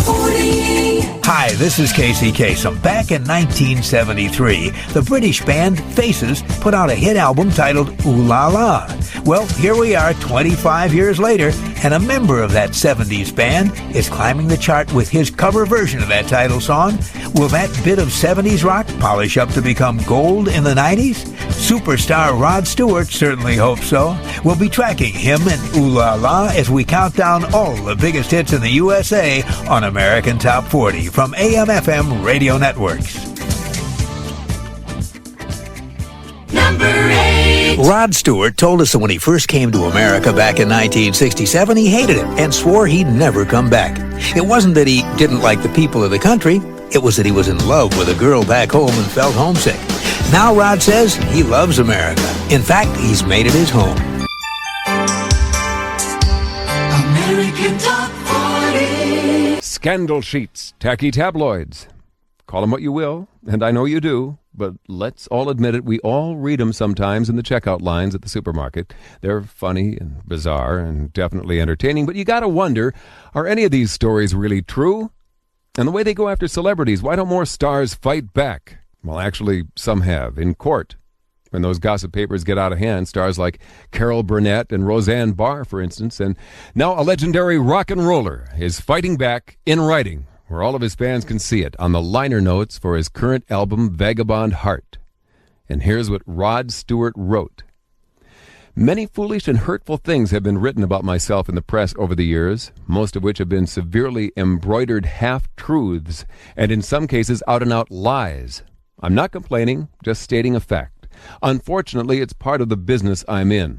40. Hi, this is Casey Kasem. Back in 1973, the British band Faces put out a hit album titled Ooh La La. Well, here we are 25 years later, and a member of that 70s band is climbing the chart with his cover version of that title song. Will that bit of 70s rock polish up to become gold in the 90s? Superstar Rod Stewart certainly hopes so. We'll be tracking him and Ooh La La as we count down all the biggest hits in the USA on American Top 40 from AM/FM radio networks. Number 8. Rod Stewart told us that when he first came to America back in 1967, he hated it and swore he'd never come back. It wasn't that he didn't like the people of the country. It was that he was in love with a girl back home and felt homesick. Now Rod says he loves America. In fact, he's made it his home. American Top 40. Scandal sheets, tacky tabloids. Call them what you will, and I know you do, but let's all admit it, we all read them sometimes in the checkout lines at the supermarket. They're funny and bizarre and definitely entertaining, but you gotta wonder, are any of these stories really true? And the way they go after celebrities, why don't more stars fight back? Well, actually, some have, in court. When those gossip papers get out of hand, stars like Carol Burnett and Roseanne Barr, for instance, and now a legendary rock and roller is fighting back in writing, where all of his fans can see it, on the liner notes for his current album, Vagabond Heart. And here's what Rod Stewart wrote. Many foolish and hurtful things have been written about myself in the press over the years, most of which have been severely embroidered half-truths, and in some cases out-and-out lies. I'm not complaining, just stating a fact. Unfortunately, it's part of the business I'm in.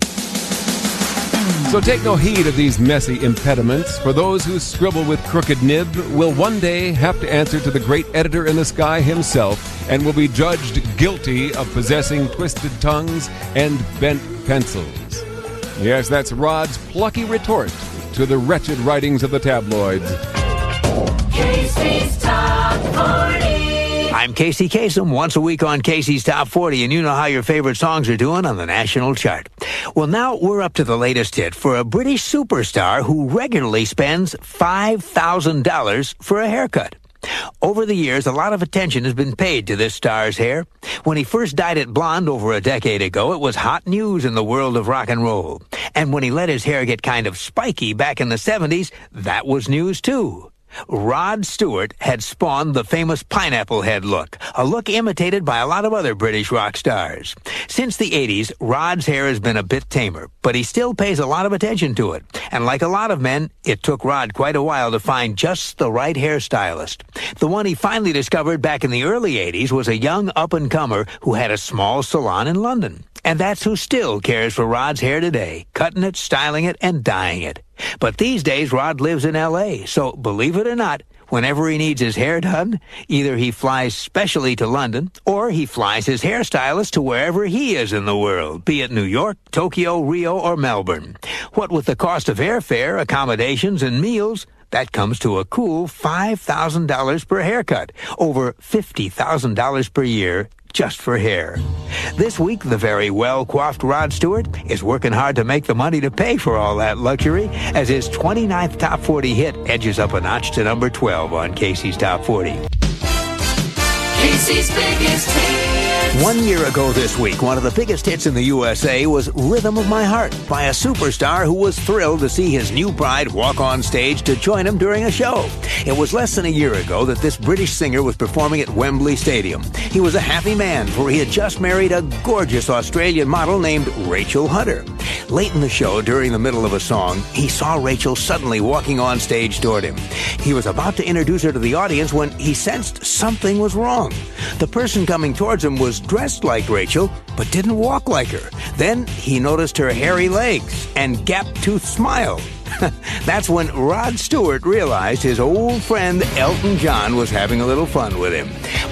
So take no heed of these messy impediments, for those who scribble with crooked nib will one day have to answer to the great editor in the sky himself, and will be judged guilty of possessing twisted tongues and bent pencils. Yes, that's Rod's plucky retort to the wretched writings of the tabloids. Casey's Top 40. I'm Casey Kasem, once a week on Casey's Top 40, and you know how your favorite songs are doing on the national chart. Well, now we're up to the latest hit for a British superstar who regularly spends $5,000 for a haircut. Over the years, a lot of attention has been paid to this star's hair. When he first dyed it blonde over a decade ago, it was hot news in the world of rock and roll. And when he let his hair get kind of spiky back in the 70s, that was news too. Rod Stewart had spawned the famous pineapple head look, a look imitated by a lot of other British rock stars. Since the 80s, Rod's hair has been a bit tamer, but he still pays a lot of attention to it. And like a lot of men, it took Rod quite a while to find just the right hairstylist. The one he finally discovered back in the early 80s was a young up-and-comer who had a small salon in London. And that's who still cares for Rod's hair today, cutting it, styling it, and dyeing it. But these days, Rod lives in L.A., so believe it or not, whenever he needs his hair done, either he flies specially to London, or he flies his hairstylist to wherever he is in the world, be it New York, Tokyo, Rio, or Melbourne. What with the cost of airfare, accommodations, and meals, that comes to a cool $5,000 per haircut, over $50,000 per year, just for hair. This week, the very well-coiffed Rod Stewart is working hard to make the money to pay for all that luxury as his 29th Top 40 hit edges up a notch to number 12 on Casey's Top 40. Casey's biggest hits. 1 year ago this week, one of the biggest hits in the USA was Rhythm of My Heart by a superstar who was thrilled to see his new bride walk on stage to join him during a show. It was less than a year ago that this British singer was performing at Wembley Stadium. He was a happy man, for he had just married a gorgeous Australian model named Rachel Hunter. Late in the show, during the middle of a song, he saw Rachel suddenly walking on stage toward him. He was about to introduce her to the audience when he sensed something was wrong. The person coming towards him was dressed like Rachel, but didn't walk like her. Then he noticed her hairy legs and gap-toothed smile. That's when Rod Stewart realized his old friend Elton John was having a little fun with him.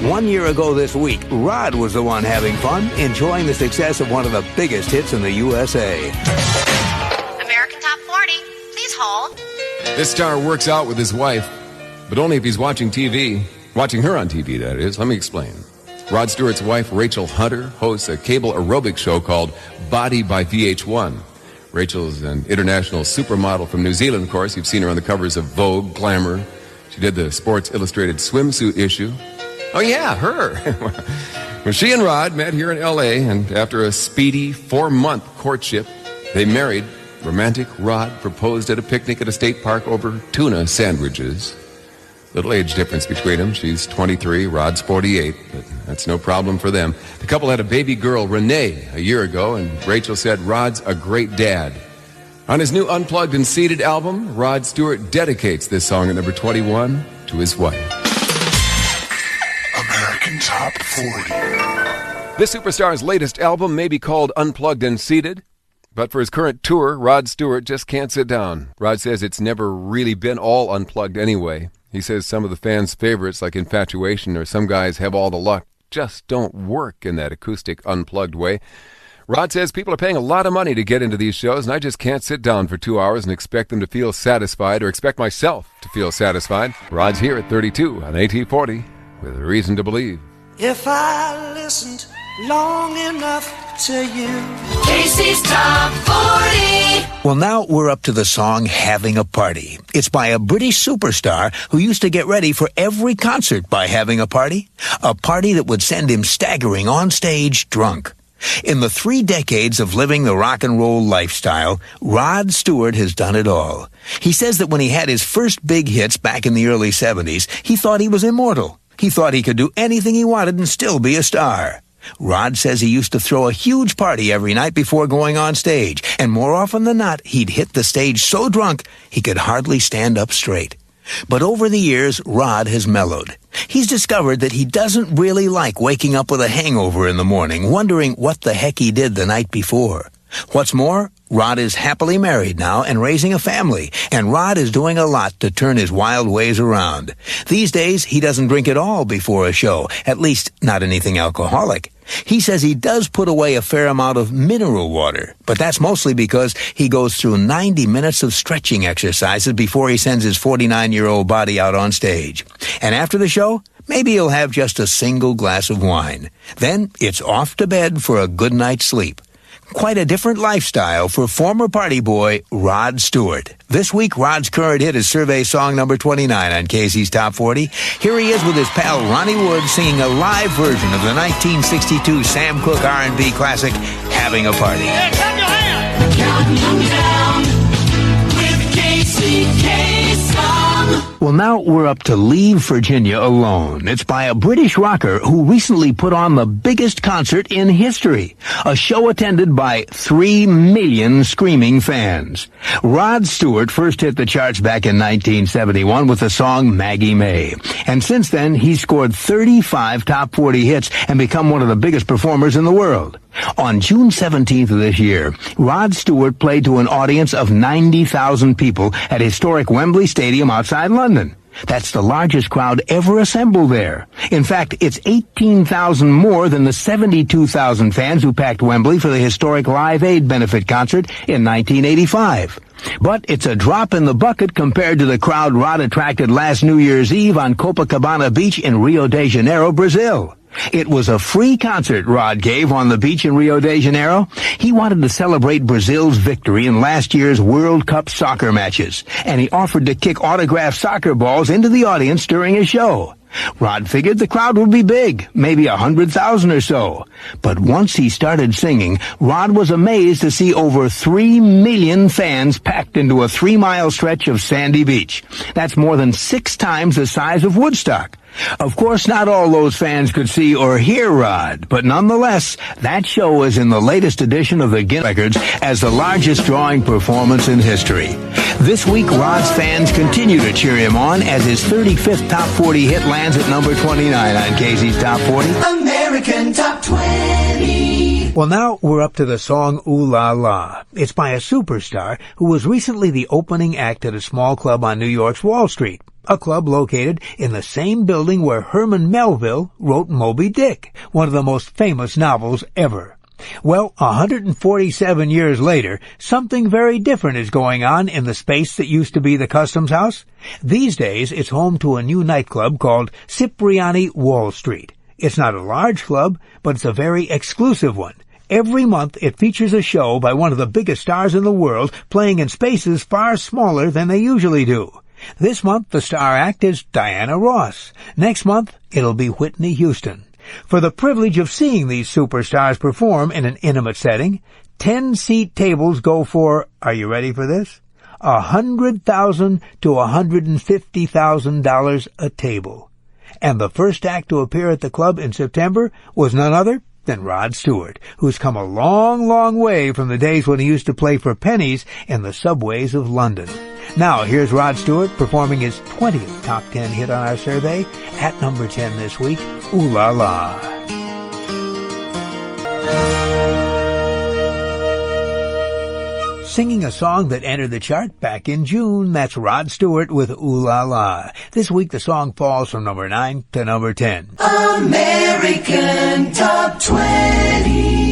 1 year ago this week, Rod was the one having fun, enjoying the success of one of the biggest hits in the USA. American Top 40, please hold. This star works out with his wife, but only if he's watching TV. Watching her on TV, that is. Let me explain. Rod Stewart's wife, Rachel Hunter, hosts a cable aerobic show called Body by VH1. Rachel's an international supermodel from New Zealand, of course. You've seen her on the covers of Vogue, Glamour. She did the Sports Illustrated swimsuit issue. Oh, yeah, her. Well, she and Rod met here in L.A., and after a speedy 4-month courtship, they married. Romantic Rod proposed at a picnic at a state park over tuna sandwiches. Little age difference between them. She's 23, Rod's 48, but that's no problem for them. The couple had a baby girl, Renee, a year ago, and Rachel said Rod's a great dad. On his new Unplugged and Seated album, Rod Stewart dedicates this song at number 21 to his wife. American Top 40. This superstar's latest album may be called Unplugged and Seated, but for his current tour, Rod Stewart just can't sit down. Rod says it's never really been all unplugged anyway. He says some of the fans' favorites, like Infatuation or Some Guys Have All the Luck, just don't work in that acoustic, unplugged way. Rod says people are paying a lot of money to get into these shows, and I just can't sit down for 2 hours and expect them to feel satisfied or expect myself to feel satisfied. Rod's here at 32 on AT40 with a reason to believe. If I listened long enough to you. Casey's Top 40. Well, now we're up to the song Having a Party. It's by a British superstar who used to get ready for every concert by having a party that would send him staggering on stage drunk. In the 3 decades of living the rock and roll lifestyle, Rod Stewart has done it all. He says that when he had his first big hits back in the early 70s, he thought he was immortal. He thought he could do anything he wanted and still be a star. Rod says he used to throw a huge party every night before going on stage, and more often than not, he'd hit the stage so drunk he could hardly stand up straight. But over the years, Rod has mellowed. He's discovered that he doesn't really like waking up with a hangover in the morning, wondering what the heck he did the night before. What's more, Rod is happily married now and raising a family, and Rod is doing a lot to turn his wild ways around. These days, he doesn't drink at all before a show, at least not anything alcoholic. He says he does put away a fair amount of mineral water, but that's mostly because he goes through 90 minutes of stretching exercises before he sends his 49-year-old body out on stage. And after the show, maybe he'll have just a single glass of wine. Then it's off to bed for a good night's sleep. Quite a different lifestyle for former party boy Rod Stewart. This week, Rod's current hit is survey song number 29 on Casey's Top 40. Here he is with his pal Ronnie Wood singing a live version of the 1962 Sam Cooke R&B classic, Having a Party. Yeah, clap your hands. Counting them down with Casey Kasem. Well, now we're up to Leave Virginia Alone. It's by a British rocker who recently put on the biggest concert in history, a show attended by 3 million screaming fans. Rod Stewart first hit the charts back in 1971 with the song Maggie May. And since then, he's scored 35 top 40 hits and become one of the biggest performers in the world. On June 17th of this year, Rod Stewart played to an audience of 90,000 people at historic Wembley Stadium outside London. That's the largest crowd ever assembled there. In fact, it's 18,000 more than the 72,000 fans who packed Wembley for the historic Live Aid benefit concert in 1985. But it's a drop in the bucket compared to the crowd Rod attracted last New Year's Eve on Copacabana Beach in Rio de Janeiro, Brazil. It was a free concert Rod gave on the beach in Rio de Janeiro. He wanted to celebrate Brazil's victory in last year's World Cup soccer matches, and he offered to kick autographed soccer balls into the audience during his show. Rod figured the crowd would be big, maybe 100,000 or so. But once he started singing, Rod was amazed to see over 3 million fans packed into a 3-mile stretch of sandy beach. That's more than 6 times the size of Woodstock. Of course, not all those fans could see or hear Rod, but nonetheless, that show is in the latest edition of the Guinness Records as the largest drawing performance in history. This week, Rod's fans continue to cheer him on as his 35th Top 40 hit lands at number 29 on Casey's Top 40. American Top 20. Well, now we're up to the song Ooh La La. It's by a superstar who was recently the opening act at a small club on New York's Wall Street, a club located in the same building where Herman Melville wrote Moby Dick, one of the most famous novels ever. Well, 147 years later, something very different is going on in the space that used to be the Customs House. These days, it's home to a new nightclub called Cipriani Wall Street. It's not a large club, but it's a very exclusive one. Every month, it features a show by one of the biggest stars in the world playing in spaces far smaller than they usually do. This month, the star act is Diana Ross. Next month, it'll be Whitney Houston. For the privilege of seeing these superstars perform in an intimate setting, 10-seat tables go for, are you ready for this? $100,000 to $150,000 a table. And the first act to appear at the club in September was none other than Rod Stewart, who's come a long, long way from the days when he used to play for pennies in the subways of London. Now, here's Rod Stewart performing his 20th Top 10 hit on our survey, at number 10 this week, Ooh La La. Singing a song that entered the chart back in June, that's Rod Stewart with Ooh La La. This week the song falls from number 9 to number 10. American Top 20.